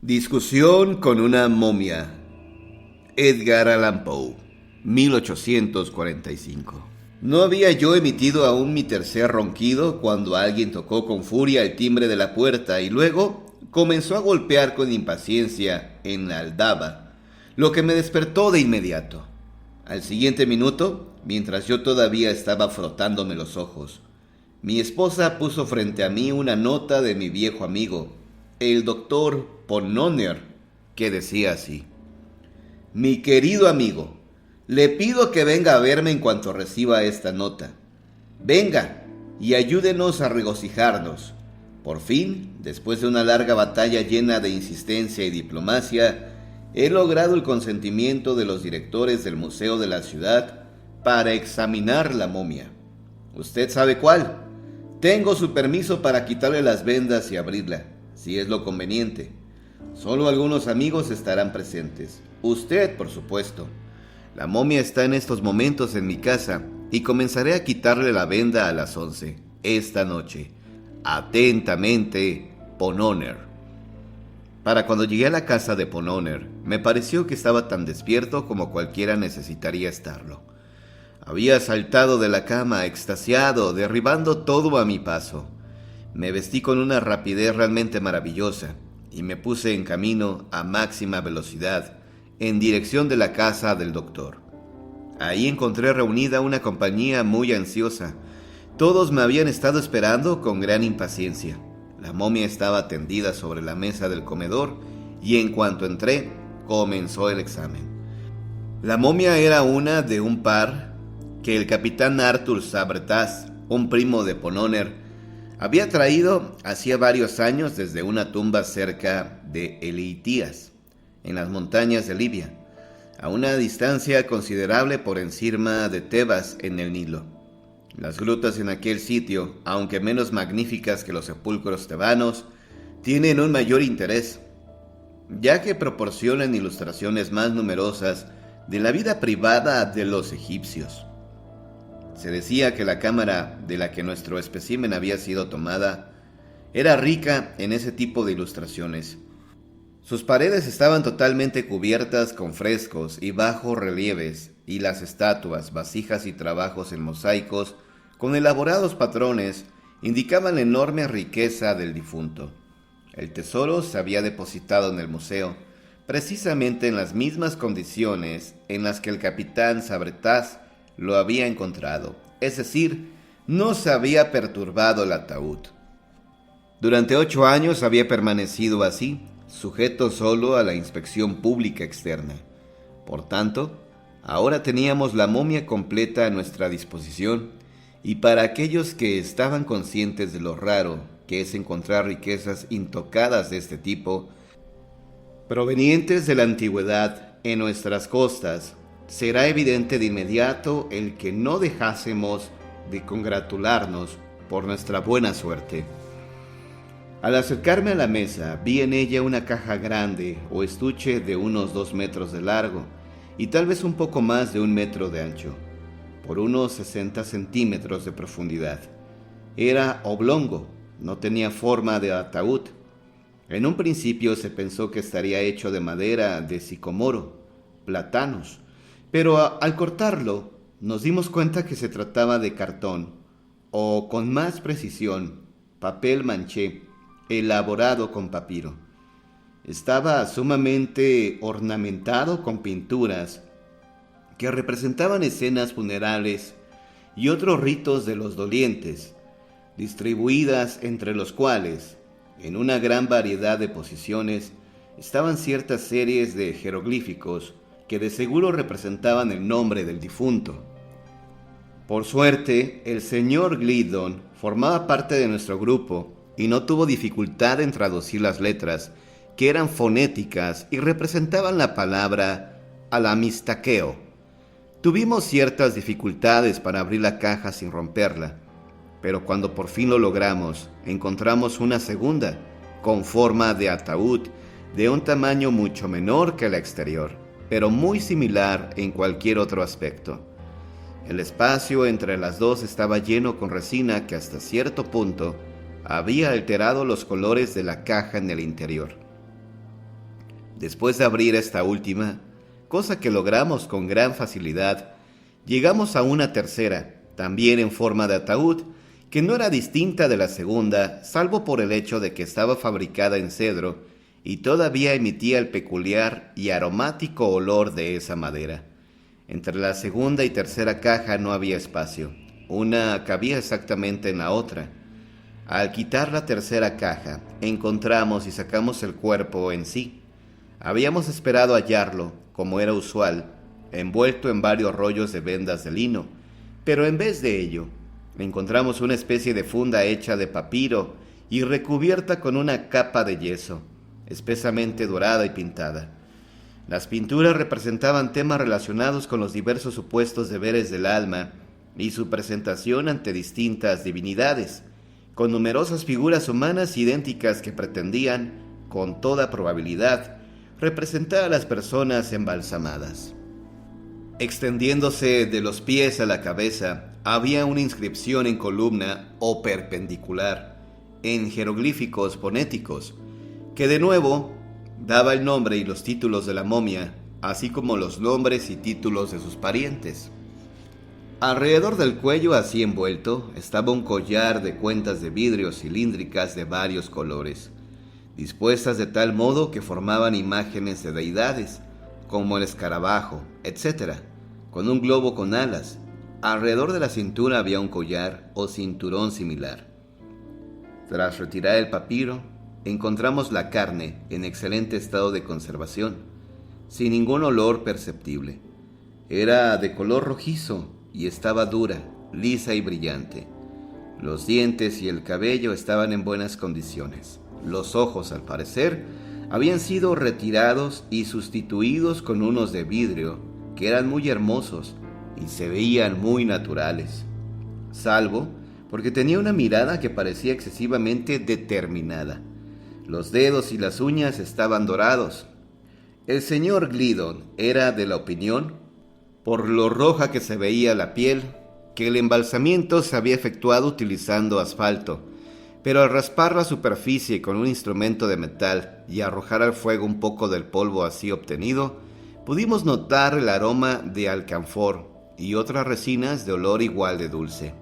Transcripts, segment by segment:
Discusión con una momia. Edgar Allan Poe, 1845. No había yo emitido aún mi tercer ronquido cuando alguien tocó con furia el timbre de la puerta y luego comenzó a golpear con impaciencia en la aldaba, lo que me despertó de inmediato. Al siguiente minuto, mientras yo todavía estaba frotándome los ojos, mi esposa puso frente a mí una nota de mi viejo amigo, el doctor Ponnonner, que decía así: Mi querido amigo, le pido que venga a verme en cuanto reciba esta nota. Venga y ayúdenos a regocijarnos. Por fin, después de una larga batalla llena de insistencia y diplomacia, he logrado el consentimiento de los directores del museo de la ciudad para examinar la momia. ¿Usted sabe cuál? Tengo su permiso para quitarle las vendas y abrirla, si es lo conveniente. Solo algunos amigos estarán presentes. Usted, por supuesto. La momia está en estos momentos en mi casa y comenzaré a quitarle la venda a las 11, esta noche. Atentamente, Ponnonner. Para cuando llegué a la casa de Ponnonner, me pareció que estaba tan despierto como cualquiera necesitaría estarlo. Había saltado de la cama, extasiado, derribando todo a mi paso. Me vestí con una rapidez realmente maravillosa y me puse en camino a máxima velocidad en dirección de la casa del doctor. Ahí encontré reunida una compañía muy ansiosa. Todos me habían estado esperando con gran impaciencia. La momia estaba tendida sobre la mesa del comedor y en cuanto entré, comenzó el examen. La momia era una de un par que el capitán Arthur Sabretas, un primo de Ponnonner, había traído hacía varios años desde una tumba cerca de Eleítías, en las montañas de Libia, a una distancia considerable por encima de Tebas en el Nilo. Las grutas en aquel sitio, aunque menos magníficas que los sepulcros tebanos, tienen un mayor interés, ya que proporcionan ilustraciones más numerosas de la vida privada de los egipcios. Se decía que la cámara de la que nuestro espécimen había sido tomada era rica en ese tipo de ilustraciones. Sus paredes estaban totalmente cubiertas con frescos y bajos relieves, y las estatuas, vasijas y trabajos en mosaicos con elaborados patrones indicaban la enorme riqueza del difunto. El tesoro se había depositado en el museo, precisamente en las mismas condiciones en las que el capitán Sabretas lo había encontrado, es decir, no se había perturbado el ataúd. Durante 8 años había permanecido así, sujeto solo a la inspección pública externa. Por tanto, ahora teníamos la momia completa a nuestra disposición, y para aquellos que estaban conscientes de lo raro que es encontrar riquezas intocadas de este tipo, provenientes de la antigüedad en nuestras costas, será evidente de inmediato el que no dejásemos de congratularnos por nuestra buena suerte. Al acercarme a la mesa, vi en ella una caja grande o estuche de unos 2 metros de largo y tal vez un poco más de 1 metro de ancho, por unos 60 centímetros de profundidad. Era oblongo, no tenía forma de ataúd. En un principio se pensó que estaría hecho de madera de sicomoro, platanos, pero al cortarlo nos dimos cuenta que se trataba de cartón, o con más precisión, papel manché, elaborado con papiro. Estaba sumamente ornamentado con pinturas que representaban escenas funerales y otros ritos de los dolientes, distribuidas entre los cuales, en una gran variedad de posiciones, estaban ciertas series de jeroglíficos que de seguro representaban el nombre del difunto. Por suerte, el señor Gliddon formaba parte de nuestro grupo y no tuvo dificultad en traducir las letras, que eran fonéticas y representaban la palabra alamistaqueo. Tuvimos ciertas dificultades para abrir la caja sin romperla, pero cuando por fin lo logramos, encontramos una segunda, con forma de ataúd, de un tamaño mucho menor que la exterior, pero muy similar en cualquier otro aspecto. El espacio entre las dos estaba lleno con resina que hasta cierto punto había alterado los colores de la caja en el interior. Después de abrir esta última, cosa que logramos con gran facilidad, llegamos a una tercera, también en forma de ataúd, que no era distinta de la segunda, salvo por el hecho de que estaba fabricada en cedro y todavía emitía el peculiar y aromático olor de esa madera. Entre la segunda y tercera caja no había espacio. Una cabía exactamente en la otra. Al quitar la tercera caja, encontramos y sacamos el cuerpo en sí. Habíamos esperado hallarlo, como era usual, envuelto en varios rollos de vendas de lino, pero en vez de ello, encontramos una especie de funda hecha de papiro y recubierta con una capa de yeso, espesamente dorada y pintada. Las pinturas representaban temas relacionados con los diversos supuestos deberes del alma y su presentación ante distintas divinidades, con numerosas figuras humanas idénticas que pretendían, con toda probabilidad, representar a las personas embalsamadas. Extendiéndose de los pies a la cabeza, había una inscripción en columna o perpendicular, en jeroglíficos fonéticos, que de nuevo daba el nombre y los títulos de la momia, así como los nombres y títulos de sus parientes. Alrededor del cuello, así envuelto, estaba un collar de cuentas de vidrio cilíndricas de varios colores, dispuestas de tal modo que formaban imágenes de deidades, como el escarabajo, etc., con un globo con alas. Alrededor de la cintura había un collar o cinturón similar. Tras retirar el papiro, encontramos la carne en excelente estado de conservación, sin ningún olor perceptible. Era de color rojizo y estaba dura, lisa y brillante. Los dientes y el cabello estaban en buenas condiciones. Los ojos, al parecer, habían sido retirados y sustituidos con unos de vidrio que eran muy hermosos y se veían muy naturales, salvo porque tenía una mirada que parecía excesivamente determinada. Los dedos y las uñas estaban dorados. El señor Gliddon era de la opinión, por lo roja que se veía la piel, que el embalsamiento se había efectuado utilizando asfalto, pero al raspar la superficie con un instrumento de metal y arrojar al fuego un poco del polvo así obtenido, pudimos notar el aroma de alcanfor y otras resinas de olor igual de dulce.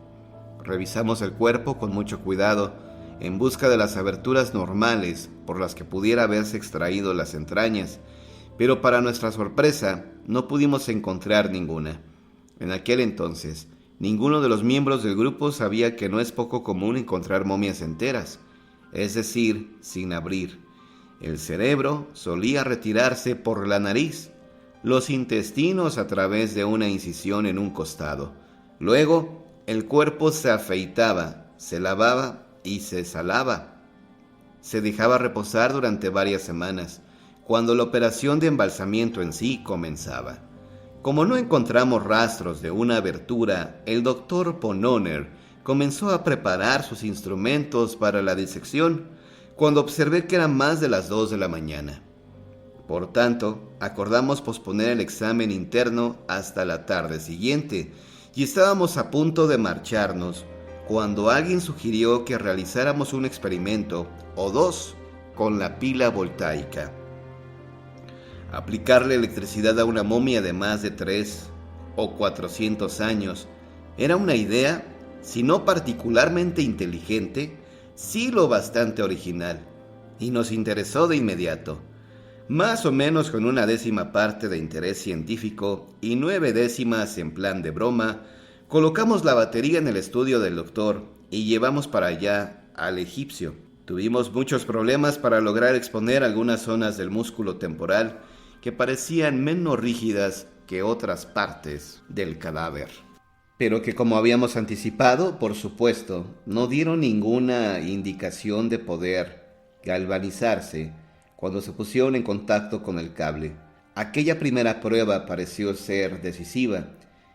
Revisamos el cuerpo con mucho cuidado, en busca de las aberturas normales por las que pudiera haberse extraído las entrañas, pero para nuestra sorpresa no pudimos encontrar ninguna. En aquel entonces, ninguno de los miembros del grupo sabía que no es poco común encontrar momias enteras, es decir, sin abrir. El cerebro solía retirarse por la nariz, los intestinos a través de una incisión en un costado. Luego, el cuerpo se afeitaba, se lavaba y se salaba. Se dejaba reposar durante varias semanas, cuando la operación de embalsamiento en sí comenzaba. Como no encontramos rastros de una abertura, el doctor Pononer comenzó a preparar sus instrumentos para la disección, cuando observé que eran más de las 2 de la mañana. Por tanto, acordamos posponer el examen interno hasta la tarde siguiente, y estábamos a punto de marcharnos, cuando alguien sugirió que realizáramos un experimento, o dos, con la pila voltaica. Aplicarle electricidad a una momia de más de 3 o 400 años era una idea, si no particularmente inteligente, sí lo bastante original, y nos interesó de inmediato. Más o menos con 1/10 parte de interés científico y 9/10 en plan de broma, colocamos la batería en el estudio del doctor y llevamos para allá al egipcio. Tuvimos muchos problemas para lograr exponer algunas zonas del músculo temporal que parecían menos rígidas que otras partes del cadáver, pero que, como habíamos anticipado, por supuesto, no dieron ninguna indicación de poder galvanizarse cuando se pusieron en contacto con el cable. Aquella primera prueba pareció ser decisiva,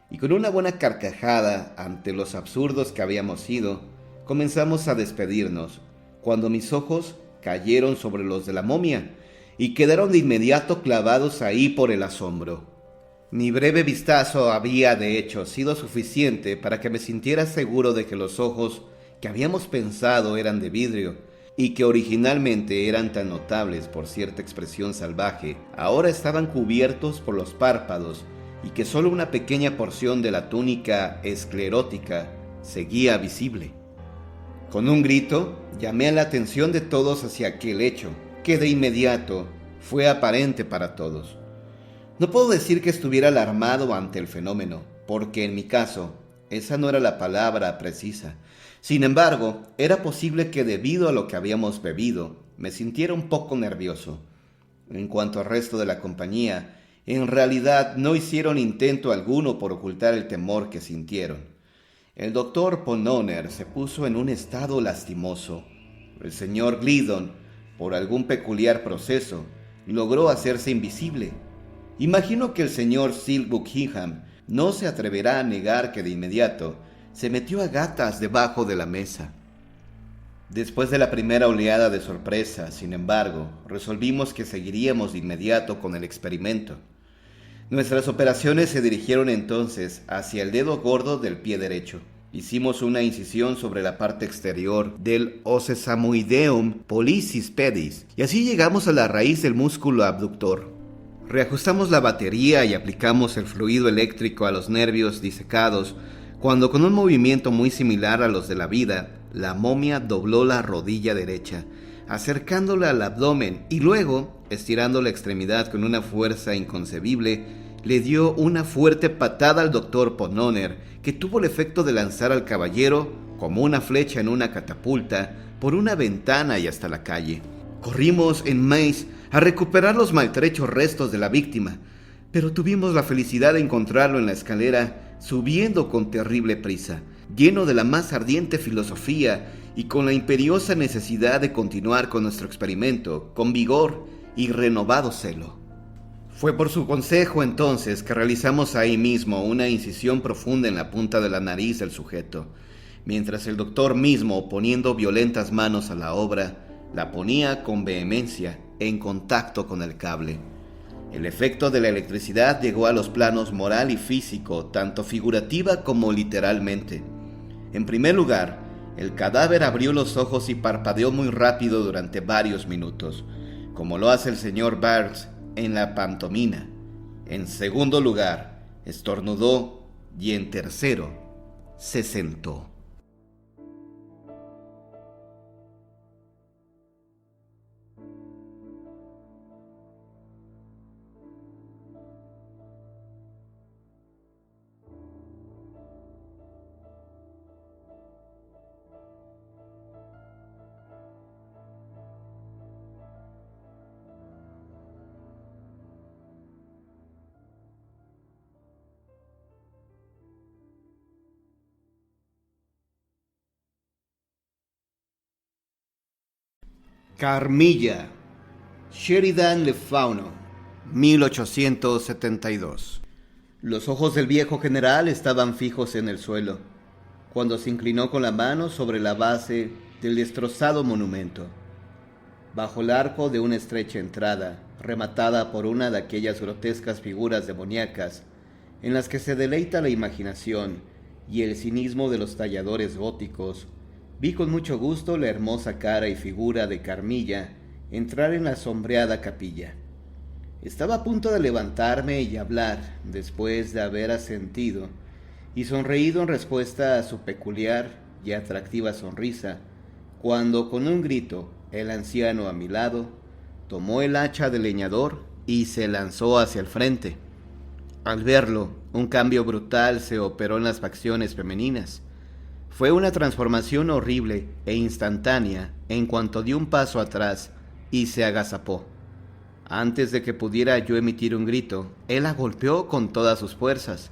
y con una buena carcajada ante los absurdos que habíamos sido, comenzamos a despedirnos, cuando mis ojos cayeron sobre los de la momia y quedaron de inmediato clavados ahí por el asombro. Mi breve vistazo había, de hecho, sido suficiente para que me sintiera seguro de que los ojos que habíamos pensado eran de vidrio, y que originalmente eran tan notables por cierta expresión salvaje, ahora estaban cubiertos por los párpados y que solo una pequeña porción de la túnica esclerótica seguía visible. Con un grito, llamé la atención de todos hacia aquel hecho, que de inmediato fue aparente para todos. No puedo decir que estuviera alarmado ante el fenómeno, porque en mi caso, esa no era la palabra precisa. Sin embargo, era posible que debido a lo que habíamos bebido, me sintiera un poco nervioso. En cuanto al resto de la compañía, en realidad no hicieron intento alguno por ocultar el temor que sintieron. El doctor Pononer se puso en un estado lastimoso. El señor Gliddon, por algún peculiar proceso, logró hacerse invisible. Imagino que el señor Sir Buckingham no se atreverá a negar que de inmediato se metió a gatas debajo de la mesa. Después de la primera oleada de sorpresa, sin embargo, resolvimos que seguiríamos de inmediato con el experimento. Nuestras operaciones se dirigieron entonces hacia el dedo gordo del pie derecho. Hicimos una incisión sobre la parte exterior del osesamoideum pollicis pedis y así llegamos a la raíz del músculo abductor. Reajustamos la batería y aplicamos el fluido eléctrico a los nervios disecados cuando, con un movimiento muy similar a los de la vida, la momia dobló la rodilla derecha, acercándola al abdomen y luego, estirando la extremidad con una fuerza inconcebible, le dio una fuerte patada al doctor Pononer, que tuvo el efecto de lanzar al caballero, como una flecha en una catapulta, por una ventana y hasta la calle. Corrimos en Mace a recuperar los maltrechos restos de la víctima, pero tuvimos la felicidad de encontrarlo en la escalera, subiendo con terrible prisa, lleno de la más ardiente filosofía y con la imperiosa necesidad de continuar con nuestro experimento, con vigor y renovado celo. Fue por su consejo entonces que realizamos ahí mismo una incisión profunda en la punta de la nariz del sujeto, mientras el doctor mismo, poniendo violentas manos a la obra, la ponía con vehemencia en contacto con el cable. El efecto de la electricidad llegó a los planos moral y físico, tanto figurativa como literalmente. En primer lugar, el cadáver abrió los ojos y parpadeó muy rápido durante varios minutos, como lo hace el señor Barnes en la pantomima. En segundo lugar, estornudó y en tercero, se sentó. Carmilla, Sheridan Le Fauno, 1872. Los ojos del viejo general estaban fijos en el suelo, cuando se inclinó con la mano sobre la base del destrozado monumento. Bajo el arco de una estrecha entrada, rematada por una de aquellas grotescas figuras demoníacas, en las que se deleita la imaginación y el cinismo de los talladores góticos, vi con mucho gusto la hermosa cara y figura de Carmilla entrar en la sombreada capilla. Estaba a punto de levantarme y hablar, después de haber asentido y sonreído en respuesta a su peculiar y atractiva sonrisa, cuando con un grito, el anciano a mi lado tomó el hacha del leñador y se lanzó hacia el frente. Al verlo, un cambio brutal se operó en las facciones femeninas. Fue una transformación horrible e instantánea en cuanto dio un paso atrás y se agazapó. Antes de que pudiera yo emitir un grito, él la golpeó con todas sus fuerzas,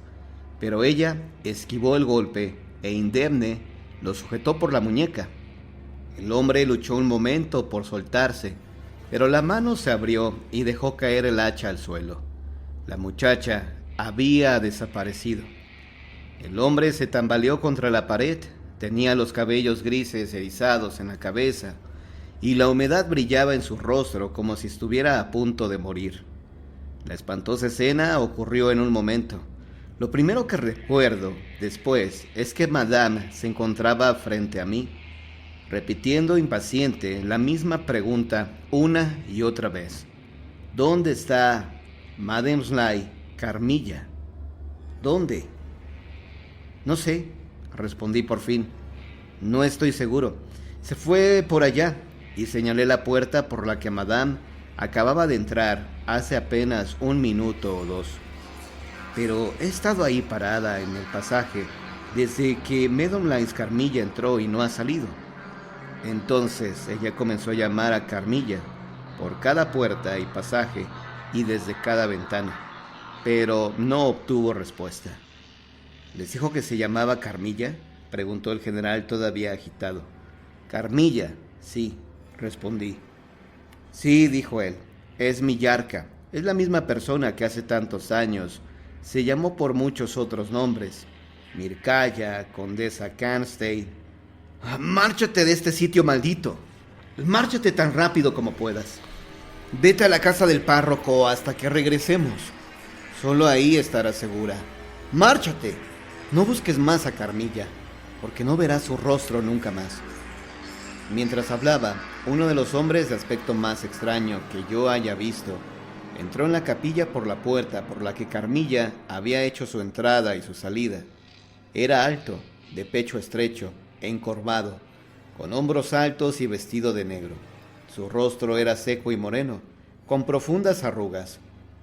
pero ella esquivó el golpe e indemne lo sujetó por la muñeca. El hombre luchó un momento por soltarse, pero la mano se abrió y dejó caer el hacha al suelo. La muchacha había desaparecido. El hombre se tambaleó contra la pared, tenía los cabellos grises erizados en la cabeza y la humedad brillaba en su rostro como si estuviera a punto de morir. La espantosa escena ocurrió en un momento. Lo primero que recuerdo después es que Madame se encontraba frente a mí. repitiendo impaciente la misma pregunta una y otra vez. ¿Dónde está Madame Carmilla? ¿Dónde? No sé, respondí por fin. No estoy seguro. Se fue por allá, y señalé la puerta por la que Madame acababa de entrar hace apenas 1 minuto o 2. Pero he estado ahí parada en el pasaje desde que Madame Carmilla entró y no ha salido. Entonces ella comenzó a llamar a Carmilla por cada puerta y pasaje y desde cada ventana, pero no obtuvo respuesta. ¿Les dijo que se llamaba Carmilla?, preguntó el general todavía agitado. Carmilla, sí, respondí. Sí, dijo él, es Millarca, es la misma persona que hace tantos años se llamó por muchos otros nombres. Mircalla, Condesa Karnstein. Márchate de este sitio maldito. Márchate tan rápido como puedas. Vete a la casa del párroco hasta que regresemos. Solo ahí estarás segura. Márchate. No busques más a Carmilla, porque no verás su rostro nunca más. Mientras hablaba, uno de los hombres de aspecto más extraño que yo haya visto entró en la capilla por la puerta por la que Carmilla había hecho su entrada y su salida. Era alto, de pecho estrecho, encorvado, con hombros altos y vestido de negro. Su rostro era seco y moreno, con profundas arrugas.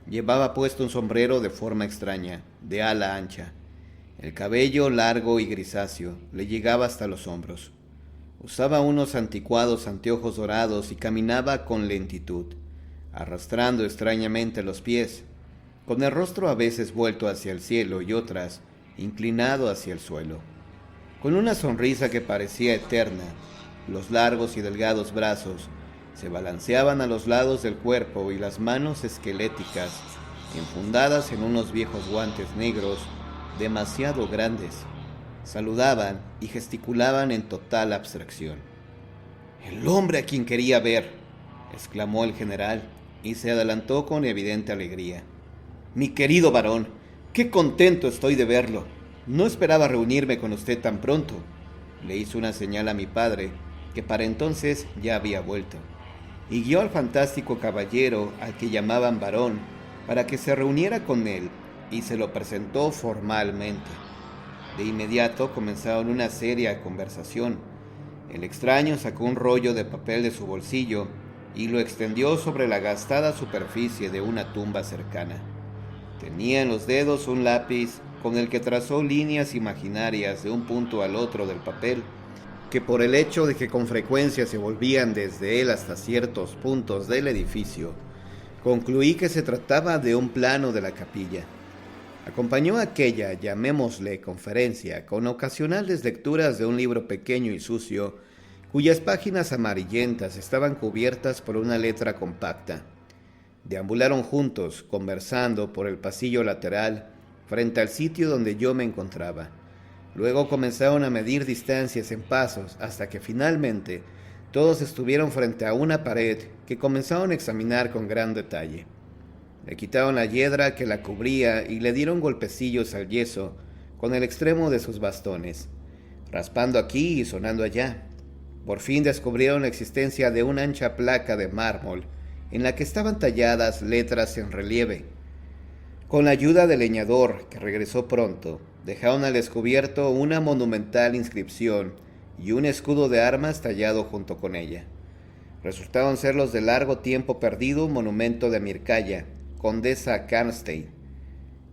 Llevaba puesto un sombrero de forma extraña, de ala ancha. El cabello largo y grisáceo le llegaba hasta los hombros. Usaba unos anticuados anteojos dorados y caminaba con lentitud, arrastrando extrañamente los pies, con el rostro a veces vuelto hacia el cielo y otras inclinado hacia el suelo. Con una sonrisa que parecía eterna, los largos y delgados brazos se balanceaban a los lados del cuerpo y las manos esqueléticas, enfundadas en unos viejos guantes negros demasiado grandes, saludaban y gesticulaban en total abstracción. «El hombre a quien quería ver», exclamó el general, y se adelantó con evidente alegría. «Mi querido varón, qué contento estoy de verlo. No esperaba reunirme con usted tan pronto». Le hizo una señal a mi padre, que para entonces ya había vuelto, y guió al fantástico caballero al que llamaban varón para que se reuniera con él, y se lo presentó formalmente. De inmediato comenzaron una seria conversación. El extraño sacó un rollo de papel de su bolsillo y lo extendió sobre la gastada superficie de una tumba cercana. Tenía en los dedos un lápiz con el que trazó líneas imaginarias de un punto al otro del papel, que por el hecho de que con frecuencia se volvían desde él hasta ciertos puntos del edificio, concluí que se trataba de un plano de la capilla. Acompañó aquella, llamémosle, conferencia, con ocasionales lecturas de un libro pequeño y sucio, cuyas páginas amarillentas estaban cubiertas por una letra compacta. Deambularon juntos, conversando por el pasillo lateral, frente al sitio donde yo me encontraba. Luego comenzaron a medir distancias en pasos, hasta que finalmente todos estuvieron frente a una pared que comenzaron a examinar con gran detalle. Le quitaron la hiedra que la cubría y le dieron golpecillos al yeso con el extremo de sus bastones, raspando aquí y sonando allá. Por fin descubrieron la existencia de una ancha placa de mármol en la que estaban talladas letras en relieve. Con la ayuda del leñador, que regresó pronto, dejaron al descubierto una monumental inscripción y un escudo de armas tallado junto con ella. Resultaron ser los de largo tiempo perdido monumento de Mircalla, Condesa Karnstein.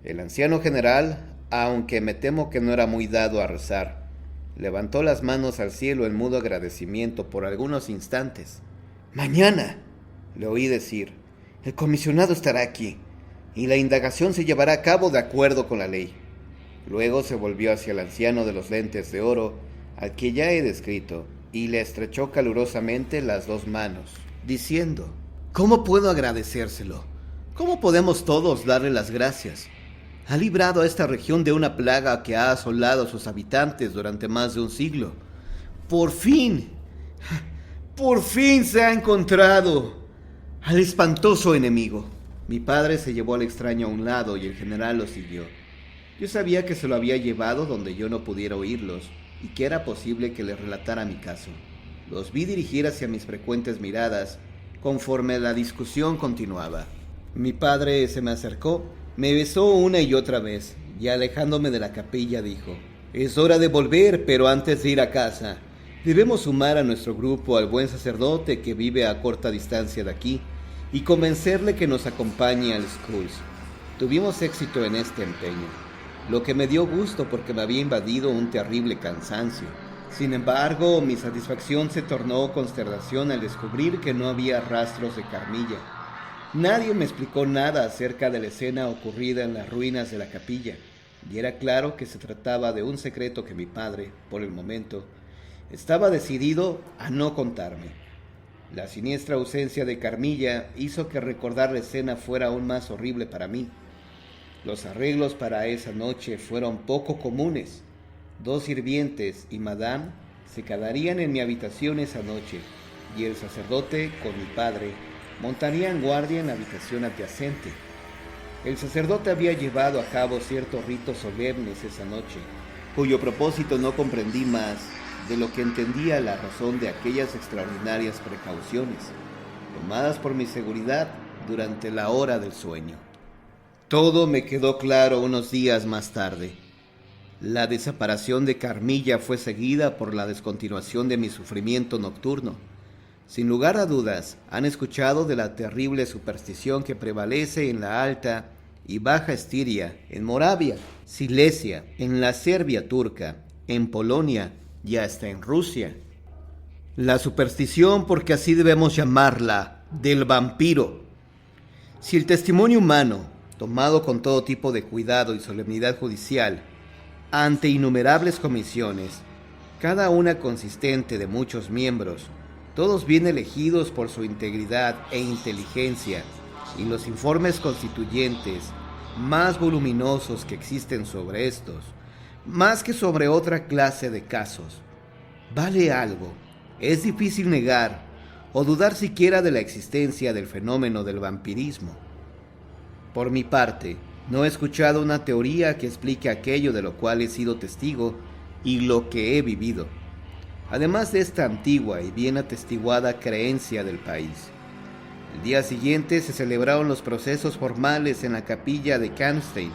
El anciano general, aunque me temo que no era muy dado a rezar, levantó las manos al cielo en mudo agradecimiento por algunos instantes. «Mañana», le oí decir, «el comisionado estará aquí, y la indagación se llevará a cabo de acuerdo con la ley». Luego se volvió hacia el anciano de los lentes de oro, al que ya he descrito, y le estrechó calurosamente las 2 manos, diciendo: «¿Cómo puedo agradecérselo? ¿Cómo podemos todos darle las gracias? Ha librado a esta región de una plaga que ha asolado a sus habitantes durante más de un siglo. ¡Por fin! ¡Por fin se ha encontrado al espantoso enemigo!». Mi padre se llevó al extraño a un lado y el general lo siguió. Yo sabía que se lo había llevado donde yo no pudiera oírlos y que era posible que le relatara mi caso. Los vi dirigir hacia mis frecuentes miradas conforme la discusión continuaba. Mi padre se me acercó, me besó una y otra vez, y alejándome de la capilla dijo: «Es hora de volver, pero antes de ir a casa, debemos sumar a nuestro grupo al buen sacerdote que vive a corta distancia de aquí y convencerle que nos acompañe al Schools». Tuvimos éxito en este empeño, lo que me dio gusto porque me había invadido un terrible cansancio. Sin embargo, mi satisfacción se tornó consternación al descubrir que no había rastros de Carmilla. Nadie me explicó nada acerca de la escena ocurrida en las ruinas de la capilla, y era claro que se trataba de un secreto que mi padre, por el momento, estaba decidido a no contarme. La siniestra ausencia de Carmilla hizo que recordar la escena fuera aún más horrible para mí. Los arreglos para esa noche fueron poco comunes. 2 sirvientes y Madame se quedarían en mi habitación esa noche, y el sacerdote, con mi padre, montarían guardia en la habitación adyacente. El sacerdote había llevado a cabo ciertos ritos solemnes esa noche, cuyo propósito no comprendí más de lo que entendía la razón de aquellas extraordinarias precauciones, tomadas por mi seguridad durante la hora del sueño. Todo me quedó claro unos días más tarde. La desaparición de Carmilla fue seguida por la descontinuación de mi sufrimiento nocturno. Sin lugar a dudas, han escuchado de la terrible superstición que prevalece en la Alta y Baja Estiria, en Moravia, Silesia, en la Serbia turca, en Polonia y hasta en Rusia. La superstición, porque así debemos llamarla, del vampiro. Si el testimonio humano, tomado con todo tipo de cuidado y solemnidad judicial, ante innumerables comisiones, cada una consistente de muchos miembros, todos bien elegidos por su integridad e inteligencia, y los informes constituyentes más voluminosos que existen sobre estos, más que sobre otra clase de casos, vale algo. Es difícil negar o dudar siquiera de la existencia del fenómeno del vampirismo. Por mi parte, no he escuchado una teoría que explique aquello de lo cual he sido testigo y lo que he vivido, además de esta antigua y bien atestiguada creencia del país. El día siguiente se celebraron los procesos formales en la capilla de Canstein.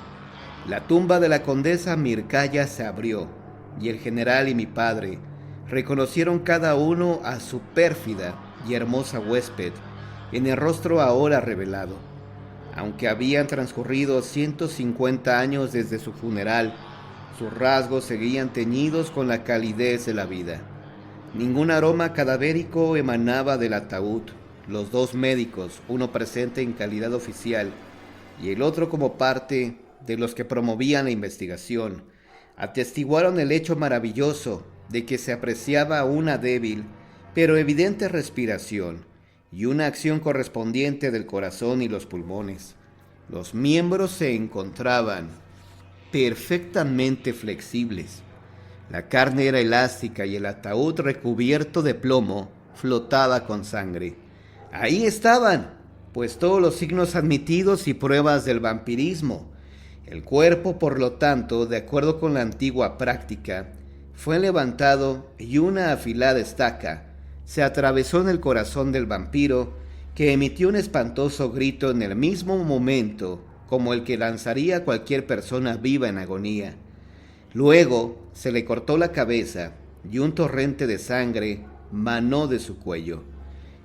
La tumba de la condesa Mircalla se abrió, y el general y mi padre reconocieron cada uno a su pérfida y hermosa huésped en el rostro ahora revelado. Aunque habían transcurrido 150 años desde su funeral, sus rasgos seguían teñidos con la calidez de la vida. Ningún aroma cadavérico emanaba del ataúd. Los 2 médicos, uno presente en calidad oficial y el otro como parte de los que promovían la investigación, atestiguaron el hecho maravilloso de que se apreciaba una débil pero evidente respiración y una acción correspondiente del corazón y los pulmones. Los miembros se encontraban perfectamente flexibles. La carne era elástica y el ataúd recubierto de plomo flotaba con sangre. Ahí estaban, pues todos los signos admitidos y pruebas del vampirismo. El cuerpo, por lo tanto, de acuerdo con la antigua práctica, fue levantado y una afilada estaca se atravesó en el corazón del vampiro, que emitió un espantoso grito en el mismo momento como el que lanzaría cualquier persona viva en agonía. Luego se le cortó la cabeza y un torrente de sangre manó de su cuello.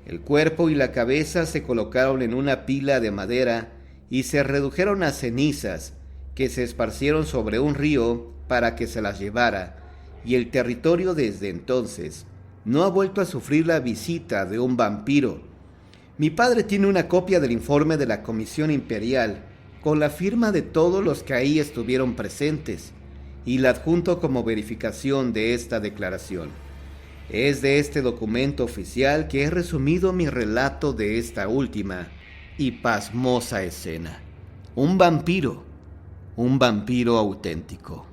El cuerpo y la cabeza se colocaron en una pila de madera y se redujeron a cenizas que se esparcieron sobre un río para que se las llevara, y el territorio desde entonces no ha vuelto a sufrir la visita de un vampiro. Mi padre tiene una copia del informe de la Comisión Imperial con la firma de todos los que ahí estuvieron presentes, y la adjunto como verificación de esta declaración. Es de este documento oficial que he resumido mi relato de esta última y pasmosa escena. Un vampiro auténtico.